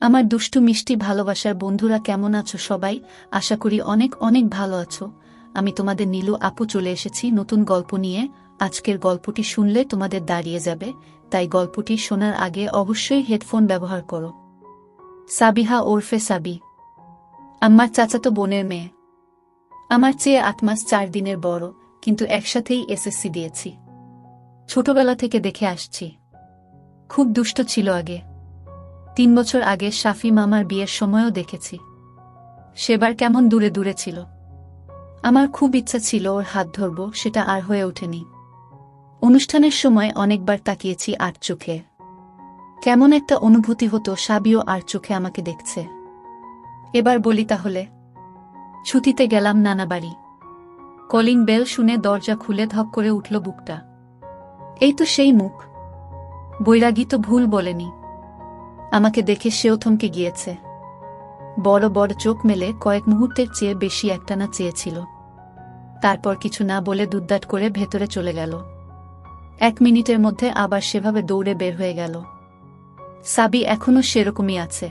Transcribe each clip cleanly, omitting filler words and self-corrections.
আমার দুষ্টু মিষ্টি ভালোবাসার বন্ধুরা কেমন আছো সবাই? আশা করি অনেক অনেক ভালো আছো। আমি তোমাদের নীলু আপু চলে এসেছি নতুন গল্প নিয়ে। আজকের গল্পটি শুনলে তোমাদের দাঁড়িয়ে যাবে, তাই গল্পটি শোনার আগে অবশ্যই হেডফোন ব্যবহার করো। সাবিহা ওরফে সাবি আমার চাচাতো বোনের মেয়ে। আমার চেয়ে 8 মাস 4 দিনের বড়, কিন্তু একসাথেই এসএসসি দিয়েছি। ছোটবেলা থেকে দেখে আসছি, খুব দুষ্ট ছিল আগে। 3 বছর আগে শাফি মামার বিয়ের সময়ও দেখেছি, সেবার কেমন দূরে দূরে ছিল। আমার খুব ইচ্ছা ছিল ওর হাত ধরব, সেটা আর হয়ে ওঠেনি। অনুষ্ঠানের সময় অনেকবার তাকিয়েছি আর চোখে। কেমন একটা অনুভূতি হতো সাবিও আর চোখে আমাকে দেখছে। এবার বলি তাহলে। ছুটিতে গেলাম নানা বাড়ি। কলিং বেল শুনে দরজা খুলে ধপ করে উঠল বুকটা। এই তো সেই মুখ। বৈরাগী তো ভুল বলেনি। আমাকে দেখে সেও থমকে গিয়েছে। বড় বড় চোখ মেলে কয়েক মুহূর্তের চেয়ে বেশি একটানা চেয়েছিল। তারপর কিছু না বলে দুদ্দাট করে ভেতরে চলে গেল। 1 মিনিটের মধ্যে আবার সেভাবে দৌড়ে বের হয়ে গেল। সাবি এখনও সেরকমই আছে।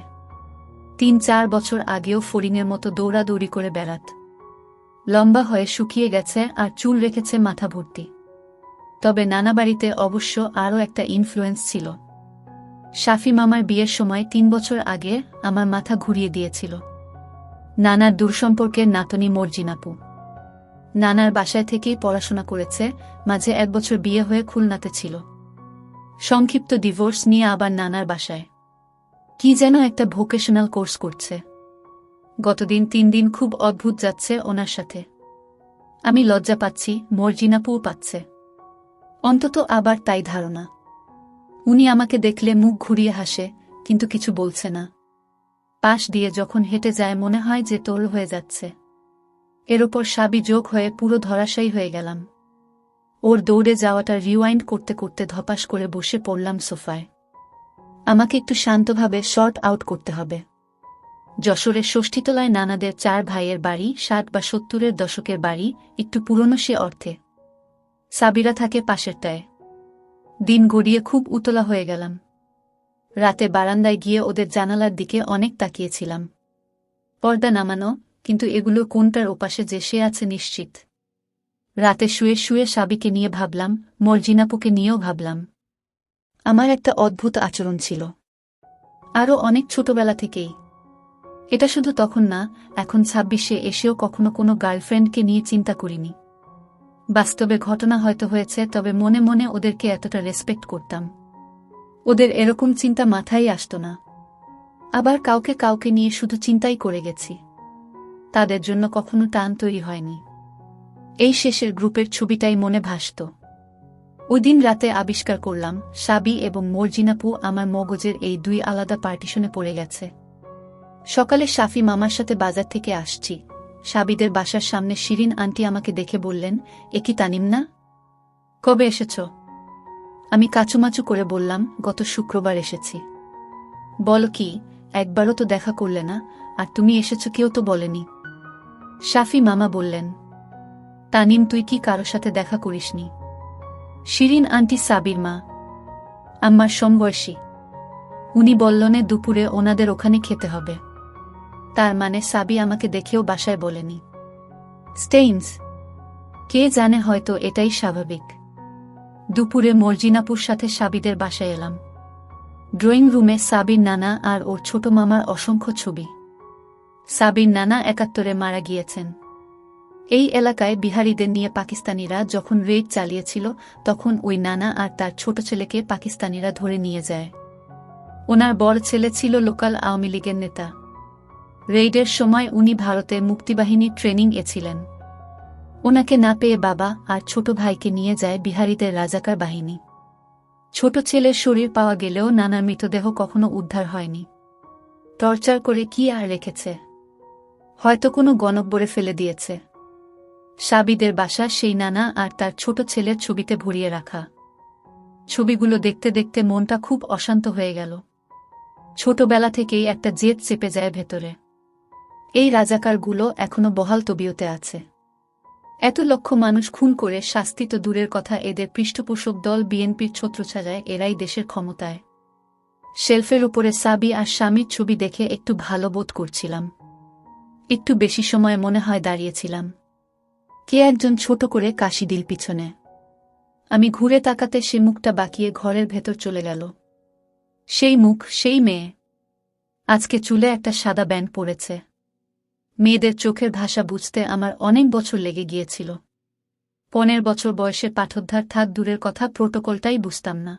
3-4 বছর আগেও ফড়িংয়ের মতো দৌড়াদৌড়ি করে বেড়াত। লম্বা হয়ে শুকিয়ে গেছে আর চুল রেখেছে মাথা ভর্তি। তবে নানাবাড়িতে অবশ্য আরও একটা ইনফ্লুয়েন্স ছিল। শাফি মামার বিয়ের সময় 3 বছর আগে আমার মাথা ঘুরিয়ে দিয়েছিল। নানার দূরসম্পর্কের নাতনি মর্জিনাপু। নানার বাসায় থেকেই পড়াশোনা করেছে, মাঝে 1 বছর বিয়ে হয়ে খুলনাতে ছিল। সংক্ষিপ্ত ডিভোর্স নিয়ে আবার নানার বাসায় কি যেন একটা ভোকেশনাল কোর্স করছে। গতদিন 3 দিন খুব অদ্ভুত যাচ্ছে ওনার সাথে। আমি লজ্জা পাচ্ছি, মর্জিনাপুও পাচ্ছে। অন্তত আবার তাই ধারণা। উনি আমাকে দেখলে মুখ ঘুরিয়ে হাসে, কিন্তু কিছু বলছে না। পাশ দিয়ে যখন হেঁটে যায় মনে হয় যে তোল হয়ে যাচ্ছে। এর ওপর সাবি যোগ হয়ে পুরো ধরাশায়ী হয়ে গেলাম। ওর দৌড়ে যাওয়াটা রিওয়াইন্ড করতে করতে ধপাস করে বসে পড়লাম সোফায়। আমাকে একটু শান্তভাবে শর্ট আউট করতে হবে। যশোরের ষষ্ঠীতলায় নানাদের 4 ভাইয়ের বাড়ি, 60 বা 70-এর দশকের বাড়ি, একটু পুরনো সে অর্থে। সাবিরা থাকে পাশেরটায়। দিন গড়িয়ে খুব উতলা হয়ে গেলাম। রাতে বারান্দায় গিয়ে ওদের জানালার দিকে অনেক তাকিয়েছিলাম। পর্দা নামানো, কিন্তু এগুলো কোনটার ওপাশে যে সে আছে নিশ্চিত। রাতে শুয়ে শুয়ে সাবিকে নিয়ে ভাবলাম, মর্জিনাপুকে নিয়েও ভাবলাম। আমার একটা অদ্ভুত আচরণ ছিল, আরও অনেক ছোটবেলা থেকেই। এটা শুধু তখন না, এখন 26-এ এসেও কখনো কোনো গার্লফ্রেন্ডকে নিয়ে চিন্তা করিনি। বাস্তবে ঘটনা হয়তো হয়েছে, তবে মনে মনে ওদেরকে এতটা রেসপেক্ট করতাম। ওদের এরকম চিন্তা মাথায় আসত না। আবার কাউকে কাউকে নিয়ে শুধু চিন্তাই করে গেছি। তাদের জন্য কখনো টান তৈরি হয়নি। এই শেষের গ্রুপের ছবিটাই মনে ভাসত। ওই দিন রাতে আবিষ্কার করলাম, সাবি এবং মর্জিনাপু আমার মগজের এই 2 আলাদা পার্টিশনে পড়ে গেছে। সকালে শাফি মামার সাথে বাজার থেকে আসছি। সাবিদের বাসার সামনে শিরিন আন্টি আমাকে দেখে বললেন, এ কি তানিম না? কবে এসেছ? আমি কাচুমাচু করে বললাম, গত শুক্রবার এসেছি। বলো কি, একবারও তো দেখা করলে না, আর তুমি এসেছ কেউ তো বলেনি। শাফি মামা বললেন, তানিম তুই কি কারো সাথে দেখা করিসনি? শিরিন আন্টি সাবির মা, আমার সমবয়সী। উনি বললেনে দুপুরে ওনাদের ওখানে খেতে হবে। তার মানে সাবি আমাকে দেখেও বাসায় বলেনি। স্টেইনস, কে জানে, হয়তো এটাই স্বাভাবিক। দুপুরে মর্জিনাপুর সাথে সাবিদের বাসায় এলাম। ড্রয়িং রুমে সাবির নানা আর ওর ছোট মামার অসংখ্য ছবি। সাবির নানা 71-এ মারা গিয়েছেন। এই এলাকায় বিহারিদের নিয়ে পাকিস্তানিরা যখন রেইড চালিয়েছিল, তখন ওই নানা আর তার ছোট ছেলেকে পাকিস্তানিরা ধরে নিয়ে যায়। ওনার বড় ছেলে ছিল লোকাল আওয়ামী লীগের নেতা। রেইডের সময় উনি ভারতের মুক্তিবাহিনীর ট্রেনিং এ ছিলেন। ওনাকে না পেয়ে বাবা আর ছোট ভাইকে নিয়ে যায় বিহারিদের রাজাকার বাহিনী। ছোট ছেলের শরীর পাওয়া গেলেও নানার মৃতদেহ কখনো উদ্ধার হয়নি। টর্চার করে কি আর রেখেছে? হয়তো কোনো গণকবরে ফেলে দিয়েছে। সাবিদের বাসা সেই নানা আর তার ছোট ছেলের ছবিতে ভরিয়ে রাখা। ছবিগুলো দেখতে দেখতে মনটা খুব অশান্ত হয়ে গেল। ছোটবেলা থেকেই একটা জেদ চেপে যায় ভেতরে। এই রাজাকারগুলো এখনো বহাল তবিয়তে আছে। এত লক্ষ মানুষ খুন করে শাস্তি তো দূরের কথা, এদের পৃষ্ঠপোষক দল বিএনপির ছত্রছায়ায় এরাই দেশের ক্ষমতায়। শেলফের উপরে সাবি আর স্বামীর ছবি দেখে একটু ভালো বোধ করছিলাম। একটু বেশি সময় মনে হয় দাঁড়িয়েছিলাম। কে একজন ছোট করে কাশি দিল পিছনে। আমি ঘুরে তাকাতে সে মুখটা বাঁকিয়ে ঘরের ভেতর চলে গেল। সেই মুখ, সেই মেয়ে। আজকে চুলে একটা সাদা ব্যান্ড পড়েছে। মেয়েদের চোখের ভাষা বুঝতে আমার অনেক বছর লেগে গিয়েছিল। 15 বছর বয়সের পাঠোদ্ধার থাক দূরের কথা, প্রোটোকলটাই বুঝতাম না।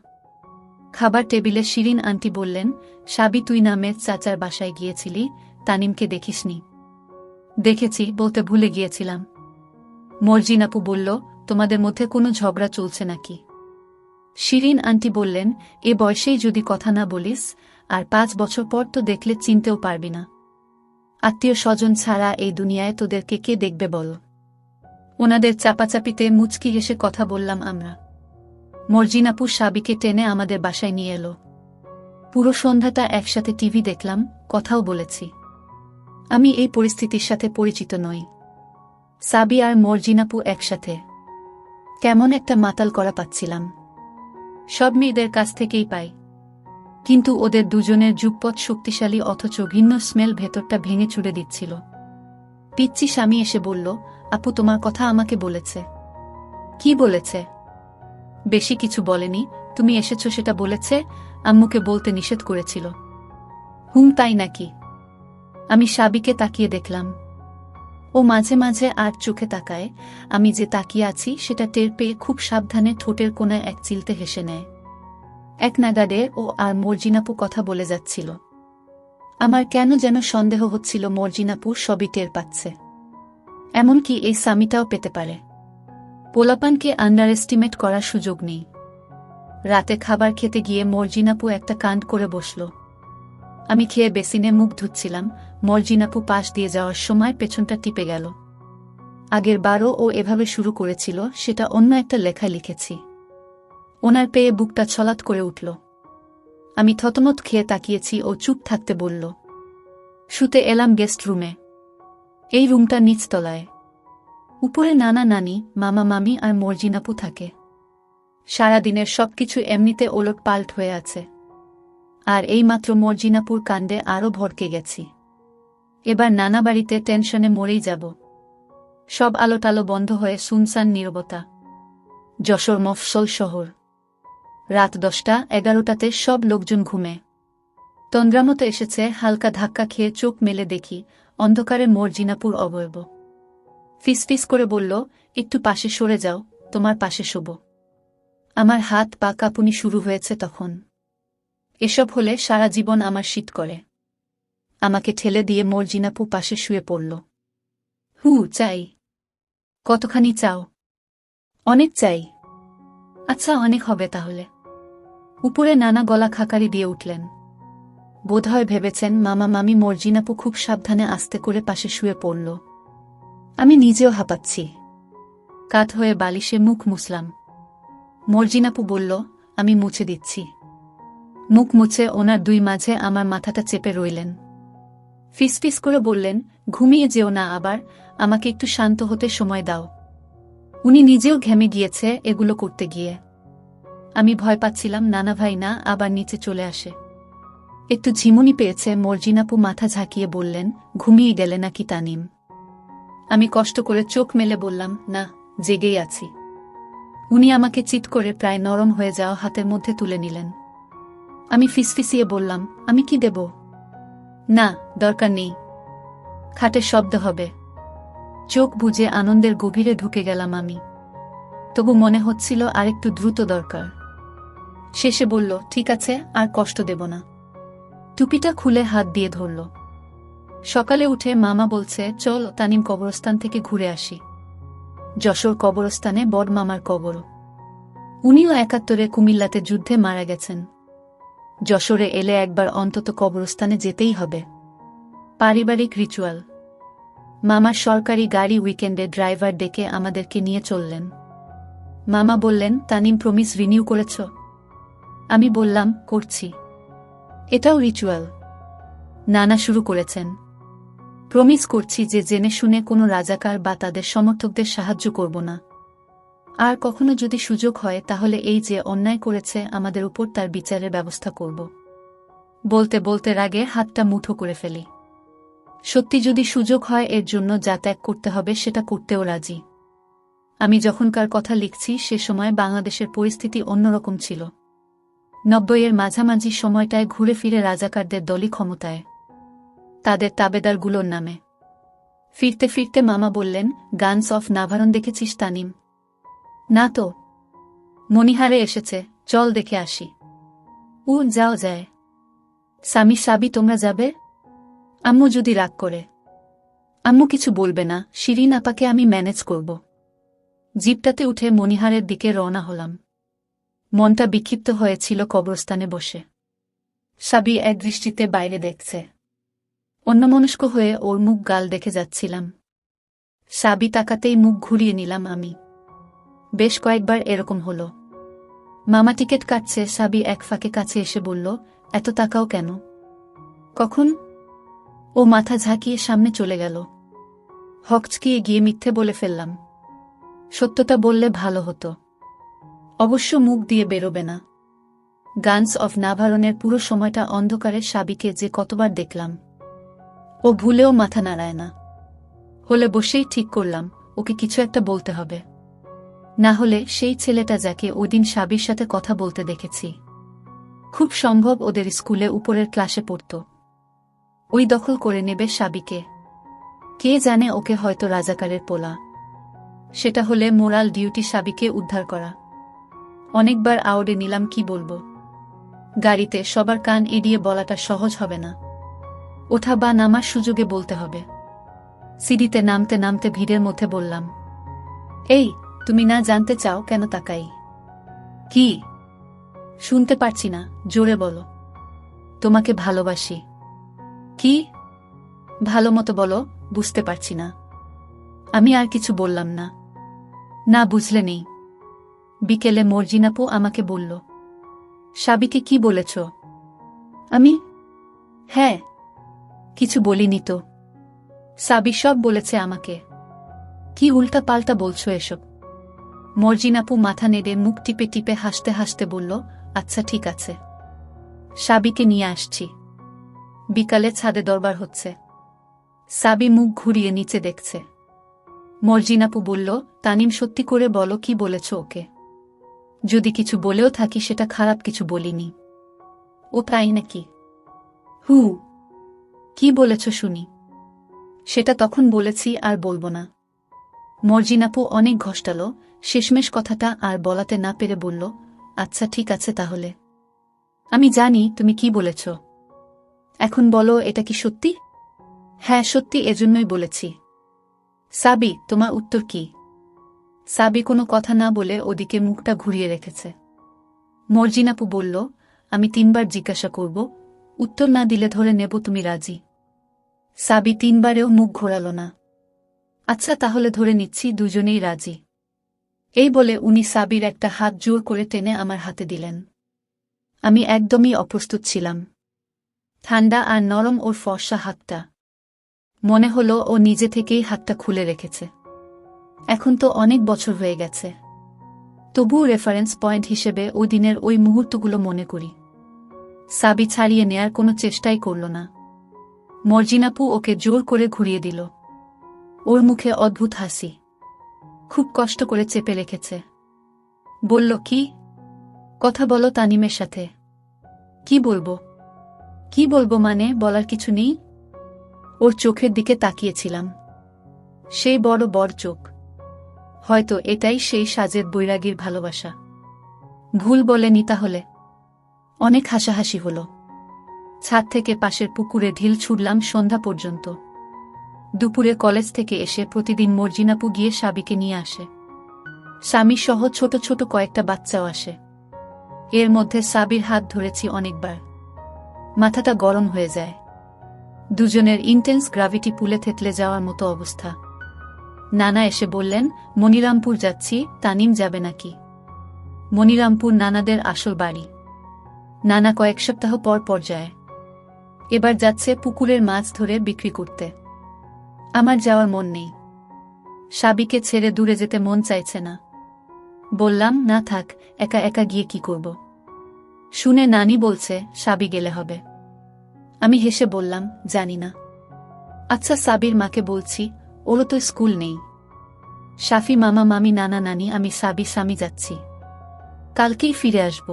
খাবার টেবিলে শিরিন আন্টি বললেন, সাবি তুই নামের চাচার বাসায় গিয়েছিলি, তানিমকে দেখিসনি? দেখেছি, বলতে ভুলে গিয়েছিলাম। মর্জিন আপু বলল, তোমাদের মধ্যে কোনো ঝগড়া চলছে নাকি? শিরিন আন্টি বললেন, এ বয়সেই যদি কথা না বলিস, আর 5 বছর পর তো দেখলে চিনতেও পারবি না। আত্মীয় স্বজন ছাড়া এই দুনিয়ায় তোদেরকে কে দেখবে বল? ওনাদের চাপাচাপিতে মুচকি হেসে কথা বললাম আমরা। মর্জিন আপু সাবিকে টেনে আমাদের বাসায় নিয়ে এলো। পুরো সন্ধ্যাটা একসাথে টিভি দেখলাম, কথাও বলেছি। আমি এই পরিস্থিতির সাথে পরিচিত নই। সাবি আর মর্জিন আপু একসাথে, কেমন একটা মাতাল করা পাচ্ছিলাম। সব মেয়েদের কাছ থেকেই পাই, কিন্তু ওদের দুজনের যুগপৎ শক্তিশালী, অথচ ঘৃণ্য স্মেল ভেতরটা ভেঙে চুড়ে দিচ্ছিল। পিচ্চি স্বামী এসে বলল, আপু তোমার কথা আমাকে বলেছে। কি বলেছে? বেশি কিছু বলেনি, তুমি এসেছো সেটা বলেছে, আম্মুকে বলতে নিষেধ করেছিল। তাই নাকি? আমি সাবিকে তাকিয়ে দেখলাম। ও মাঝে মাঝে আর চোখে তাকায়, আমি যে তাকিয়ে আছি সেটা টের পেয়ে খুব সাবধানে ঠোঁটের কোণায় এক চিলতে হেসে নেয়। এক নাগাড়ে ও আর মর্জিনাপু কথা বলে যাচ্ছিল। আমার কেন যেন সন্দেহ হচ্ছিল মর্জিনাপু সবই টের পাচ্ছে, এমনকি এই স্বামীটাও পেতে পারে। পোলাপানকে আন্ডার এস্টিমেট করার সুযোগ নেই। রাতে খাবার খেতে গিয়ে মর্জিনাপু একটা কাণ্ড করে বসল। আমি খেয়ে বেসিনে মুখ ধুচ্ছিলাম, মর্জিনাপু পাশ দিয়ে যাওয়ার সময় পেছনটা টিপে গেল। আগের বারও ও এভাবে শুরু করেছিল, সেটা অন্য একটা লেখায় লিখেছি। ওনার পেয়ে বুকটা ছলাৎ করে উঠল। আমি থতমত খেয়ে তাকিয়েছি, ও চুপ থাকতে বলল। শুতে এলাম গেস্ট রুমে। এই রুমটা নিচতলায়। উপরে নানা নানি, মামা মামি আর মর্জিনাপু থাকে। সারাদিনের সবকিছু এমনিতে ওলট পাল্ট হয়ে আছে। আর এইমাত্র মর্জিনাপুর কাণ্ডে আরও ভড়কে গেছি। এবার নানা বাড়িতে টেনশনে মরেই যাব। সব আলোটালো বন্ধ হয়ে সুনসান নীরবতা। যশোর মফস্বল শহর। রাত 10টা 11টাতে সব লোকজন ঘুমে। তন্দ্রামতো এসেছে, হালকা ধাক্কা খেয়ে চোখ মেলে দেখি অন্ধকারে মর্জিনাপুর অবয়ব। ফিসফিস করে বলল, একটু পাশে সরে যাও, তোমার পাশে শোব। আমার হাত পা কাঁপুনি শুরু হয়েছে তখন। এসব হলে সারা জীবন আমার শীত করে। আমাকে ঠেলে দিয়ে মর্জিনাপু পাশে শুয়ে পড়ল। চাই। কতখানি চাও? অনেক চাই। আচ্ছা, অনেক হবে তাহলে। উপরে নানা গলা খাকারি দিয়ে উঠলেন। বোধহয় ভেবেছেন মামা মামি মর্জিনাপু খুব সাবধানে আস্তে করে পাশে শুয়ে পড়ল। আমি নিজেও হাঁপাচ্ছি। কাত হয়ে বালিশে মুখ মুছলাম। মর্জিনাপু বলল, আমি মুছে দিচ্ছি। মুখ মুছে ওনার দুই মাঝে আমার মাথাটা চেপে রইলেন। ফিসফিস করে বললেন, ঘুমিয়ে যেও না আবার, আমাকে একটু শান্ত হতে সময় দাও। উনি নিজেও ঘেমে গিয়েছে এগুলো করতে গিয়ে। আমি ভয় পাচ্ছিলাম নানা ভাই না আবার নিচে চলে আসে। একটু ঝিমুনি পেয়েছে। মর্জিনাপু মাথা ঝাঁকিয়ে বললেন, ঘুমিয়ে গেলে নাকি তানিম? আমি কষ্ট করে চোখ মেলে বললাম, না, জেগেই আছি। উনি আমাকে চিৎ করে প্রায় নরম হয়ে যাওয়া হাতের মধ্যে তুলে নিলেন। আমি ফিসফিসিয়ে বললাম, আমি কি দেব? না, দরকার নেই। খাটে শব্দ হবে। চোখ বুজে আনন্দের গভীরে ঢুকে গেলাম আমি। তবু মনে হচ্ছিল আরেকটু দ্রুত দরকার। শেষে বলল, ঠিক আছে, আর কষ্ট দেব না। টুপিটা খুলে হাত দিয়ে ধরল। সকালে উঠে মামা বলছে, চল তানিম কবরস্থান থেকে ঘুরে আসি। যশোর কবরস্থানে বড় মামার কবর। উনিও 71-এ কুমিল্লাতে যুদ্ধে মারা গেছেন। যশোরে এলে একবার অন্তত কবরস্থানে যেতেই হবে। পারিবারিক রিচুয়াল। মামার সরকারি গাড়ি উইকেন্ডে ড্রাইভার ডেকে আমাদেরকে নিয়ে চললেন। মামা বললেন, তানিম প্রমিস রিনিউ করেছ? আমি বললাম, করছি। এটাও রিচুয়াল? নানা শুরু করেছেন। প্রমিস করছি যে জেনে শুনে কোনো রাজাকার বা তাদের সমর্থকদের সাহায্য করব না। আর কখনো যদি সুযোগ হয় তাহলে এই যে অন্যায় করেছে আমাদের উপর তার বিচারের ব্যবস্থা করব। বলতে বলতে রাগে হাতটা মুঠো করে ফেলি। সত্যি যদি সুযোগ হয় এর জন্য যা ত্যাগ করতে হবে সেটা করতেও রাজি। আমি যখনকার কথা লিখছি সে সময় বাংলাদেশের পরিস্থিতি অন্যরকম ছিল। 90-এর মাঝামাঝি সময়টায় ঘুরে ফিরে রাজাকারদের দলই ক্ষমতায়, তাদের তাবেদারগুলোর নামে। ফিরতে ফিরতে মামা বললেন, গানস অফ নাভারন দেখেছিস তানিম? না তো। মনিহারে এসেছে, চল দেখে আসি। যাও যায়। সামি সাবি তোমরা যাবে? আম্মু যদি রাগ করে? আম্মু কিছু বলবে না, শিরিন আপাকে আমি ম্যানেজ করব। জিপটাতে উঠে মনিহারের দিকে রওনা হলাম। মনটা বিক্ষিপ্ত হয়েছিল কবরস্থানে বসে। সাবি এক দৃষ্টিতে বাইরে দেখছে। অন্যমনস্ক হয়ে ওর মুখ গাল দেখে যাচ্ছিলাম। সাবি তাকাতেই মুখ ঘুরিয়ে নিলাম আমি। বেশ কয়েকবার এরকম হলো। মামা টিকিট কাটছে, সাবি এক ফাঁকে কাছে এসে বলল, এত তাকাও কেন? কখন? ও মাথা ঝাঁকিয়ে সামনে চলে গেল। হকচকিয়ে গিয়ে মিথ্যে বলে ফেললাম। সত্যটা বললে ভালো হতো। অবশ্য মুখ দিয়ে বেরোবে না। গানস অফ নাভারনের পুরো সময়টা অন্ধকারে সাবিকে যে কতবার দেখলাম। ও ভুলেও মাথা নাড়ায় না। হলে বসেই ঠিক করলাম ওকে কিছু একটা বলতে হবে। না হলে সেই ছেলেটা যাকে ওইদিন সাবির সাথে কথা বলতে দেখেছি, খুব সম্ভব ওদের স্কুলে উপরের ক্লাসে পড়ত, ওই দখল করে নেবে সাবিকে। কে জানে, ওকে হয়তো রাজাকারের পোলা। সেটা হলে মোরাল ডিউটি সাবিকে উদ্ধার করা। অনেকবার আওড়ে নিলাম কি বলবো। গাড়িতে সবার কান এড়িয়ে বলাটা সহজ হবে না। ওঠা বা নামার সুযোগে বলতে হবে। সিঁড়িতে নামতে নামতে ভিড়ের মধ্যে বললাম, এই তুমি না জানতে চাও কেন তাকাই? কি? শুনতে পারছি না, জোরে বলো। তোমাকে ভালোবাসি। কি? ভালো মতো বলো, বুঝতে পারছি না। আমি আর কিছু বললাম না। না বুঝলে নেই। বিকেলে মর্জিনাপু আমাকে বলল, সাবিকে কি বলেছ? আমি হ্যাঁ, কিছু বলিনি তো। সাবি সব বলেছে আমাকে। কি উল্টা পাল্টা বলছো এসব? মর্জিনাপু মাথা নেড়ে মুখ টিপে টিপে হাসতে হাসতে বলল, আচ্ছা ঠিক আছে, সাবিকে নিয়ে আসছি। বিকালে ছাদে দরবার হচ্ছে। সাবি মুখ ঘুরিয়ে নিচে দেখছে। মর্জিনাপু বলল, তানিম সত্যি করে বলো কি বলেছ ওকে? যদি কিছু বলেও থাকি সেটা খারাপ কিছু বলিনি। ও তাই নাকি? কি বলেছ শুনি। সেটা তখন বলেছি, আর বলবো না। মর্জিনাপু অনেক ঘষ্টালো, শেষমেশ কথাটা আর বলাতে না পেরে বলল, আচ্ছা ঠিক আছে তাহলে। আমি জানি তুমি কি বলেছ। এখন বলো এটা কি সত্যি? হ্যাঁ সত্যি, এজন্যই বলেছি। সাবি তোমার উত্তর কি? সাবি কোনো কথা না বলে ওদিকে মুখটা ঘুরিয়ে রেখেছে। মর্জিনাপু বলল, আমি 3 বার জিজ্ঞাসা করব, উত্তর না দিলে ধরে নেব তুমি রাজি। সাবি 3 বারেও মুখ ঘোরাল না। আচ্ছা তাহলে ধরে নিচ্ছি দুজনেই রাজি। এই বলে উনি সাবির একটা হাত জোর করে টেনে আমার হাতে দিলেন। আমি একদমই অপ্রস্তুত ছিলাম। ঠান্ডা আর নরম ওর ফর্সা হাতটা। মনে হলো ও নিজে থেকেই হাতটা খুলে রেখেছে। এখন তো অনেক বছর হয়ে গেছে, তবুও রেফারেন্স পয়েন্ট হিসেবে ওই দিনের ওই মুহূর্তগুলো মনে করি। সাবি ছাড়িয়ে নেয়ার কোনো চেষ্টাই করল না। মর্জিনাপু ওকে জোর করে ঘুরিয়ে দিল। ওর মুখে অদ্ভুত হাসি, খুব কষ্ট করে চেপে রেখেছে। বলল, কি কথা বলো তানিমের সাথে। কি বলবো? কি বলবো মানে বলার কিছু নেই? ওর চোখের দিকে তাকিয়েছিলাম। সেই বড় বড় চোখ। হয়তো এটাই সেই সাজের বৈরাগীর ভালোবাসা। ভুল বলেনি তাহলে। অনেক হাসাহাসি হলো। ছাদ থেকে পাশের পুকুরে ঢিল ছুড়লাম সন্ধ্যা পর্যন্ত। দুপুরে কলেজ থেকে এসে প্রতিদিন মর্জিনাপু গিয়ে সাবিকে নিয়ে আসে। স্বামী সহ ছোট ছোট কয়েকটা বাচ্চাও আসে। এর মধ্যে সাবির হাত ধরেছি অনেকবার। মাথাটা গরম হয়ে যায়। দুজনের ইন্টেন্স গ্র্যাভিটি পুলে থেতলে যাওয়ার মতো অবস্থা। নানা এসে বললেন, মনিরামপুর যাচ্ছি, তানিম যাবে নাকি? মনিরামপুর নানাদের আসল বাড়ি। নানা কয়েক সপ্তাহ পর পর যায়। এবার যাচ্ছে পুকুরের মাছ ধরে বিক্রি করতে। আমার যাওয়ার মন নেই। সাবিকে ছেড়ে দূরে যেতে মন চাইছে না। বললাম, না থাক, একা একা গিয়ে কি করব? শুনে নানি বলছে সাবি গেলে হবে। আমি হেসে বললাম, জানি না। আচ্ছা, সাবির মাকে বলছি, ওরও তো স্কুল নেই। শাফি মামা মামি নানা নানি আমি সাবি সামি যাচ্ছি, কালকেই ফিরে আসব।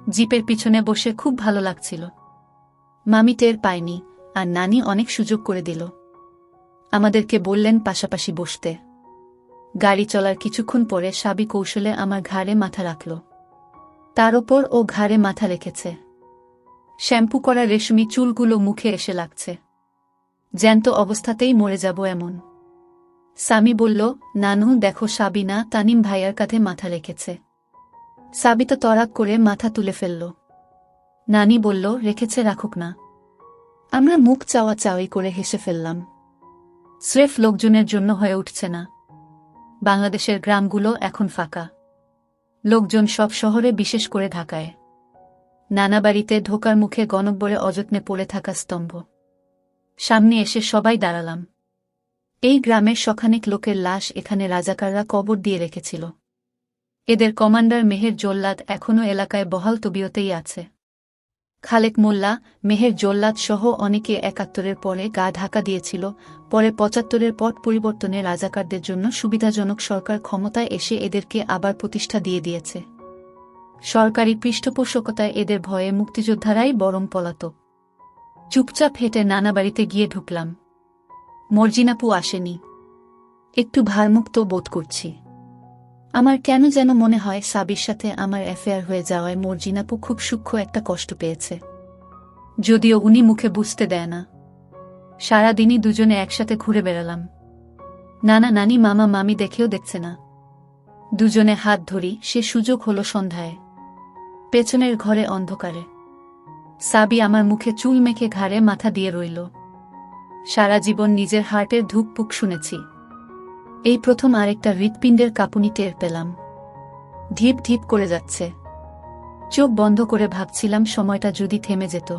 জিপের পিছনে বসে খুব ভালো লাগছিল। মামি টের পায়নি, আর নানি অনেক সুযোগ করে দিল। আমাদেরকে বললেন পাশাপাশি বসতে। গাড়ি চলার কিছুক্ষণ পরে সাবি কৌশলে আমার ঘাড়ে মাথা রাখল। তার ওপর ও ঘাড়ে মাথা রেখেছে। শ্যাম্পু করা রেশমি চুলগুলো মুখে এসে লাগছে, জ্যান্ত অবস্থাতেই মরে যাব এমন। সামি বলল, নানু দেখো, সাবিনা তানিম ভাইয়ার কাঁধে মাথা রেখেছে। সাবি তো তড়াক করে মাথা তুলে ফেলল। নানি বলল, রেখেছে, রাখুক না। আমরা মুখ চাওয়া চাওয়াই করে হেসে ফেললাম। স্রেফ লোকজনের জন্য হয়ে উঠছে না। বাংলাদেশের গ্রামগুলো এখন ফাঁকা। লোকজন সব শহরে, বিশেষ করে ঢাকায়। নানা বাড়িতে ঢোকার মুখে গণব্বরে অযত্নে পড়ে থাকা স্তম্ভ। সামনে এসে সবাই দাঁড়ালাম। এই গ্রামের শখানেক লোকের লাশ এখানে রাজাকাররা কবর দিয়ে রেখেছিল। এদের কমান্ডার মেহের জল্লাদ এখনও এলাকায় বহাল তবিয়তেই আছে। খালেক মোল্লা, মেহের জল্লাদ সহ অনেকে ৭১-এর পরে গা ঢাকা দিয়েছিল, পরে ৭৫-এর পট পরিবর্তনে রাজাকারদের জন্য সুবিধাজনক সরকার ক্ষমতায় এসে এদেরকে আবার প্রতিষ্ঠা দিয়ে দিয়েছে। সরকারি পৃষ্ঠপোষকতায় এদের ভয়ে মুক্তিযোদ্ধারাই বরং পলাতক। চুপচাপ হেঁটে নানা বাড়িতে গিয়ে ঢুকলাম। মর্জিনাপু আসেনি। একটু ভারমুক্ত বোধ করছি। আমার কেন যেন মনে হয় সাবির সাথে আমার অ্যাফেয়ার হয়ে যাওয়ায় মর্জিনাপু খুব সূক্ষ্ম একটা কষ্ট পেয়েছে, যদিও উনি মুখে বুঝতে দেয় না। সারাদিনই দুজনে একসাথে ঘুরে বেড়ালাম। নানা নানি মামা মামি দেখেও দেখছে না। দুজনে হাত ধরি, সে সুযোগ হলো সন্ধ্যায়। পেছনের ঘরে অন্ধকারে সাবি আমার মুখে চুল মেখে ঘাড়ে মাথা দিয়ে রইল। সারা জীবন নিজের হার্টের ধুকপুক শুনেছি, এই প্রথম আরেকটা হৃৎপিণ্ডের কাঁপুনি টের পেলাম। ঢিপ ঢিপ করে যাচ্ছে। চোখ বন্ধ করে ভাবছিলাম সময়টা যদি থেমে যেত।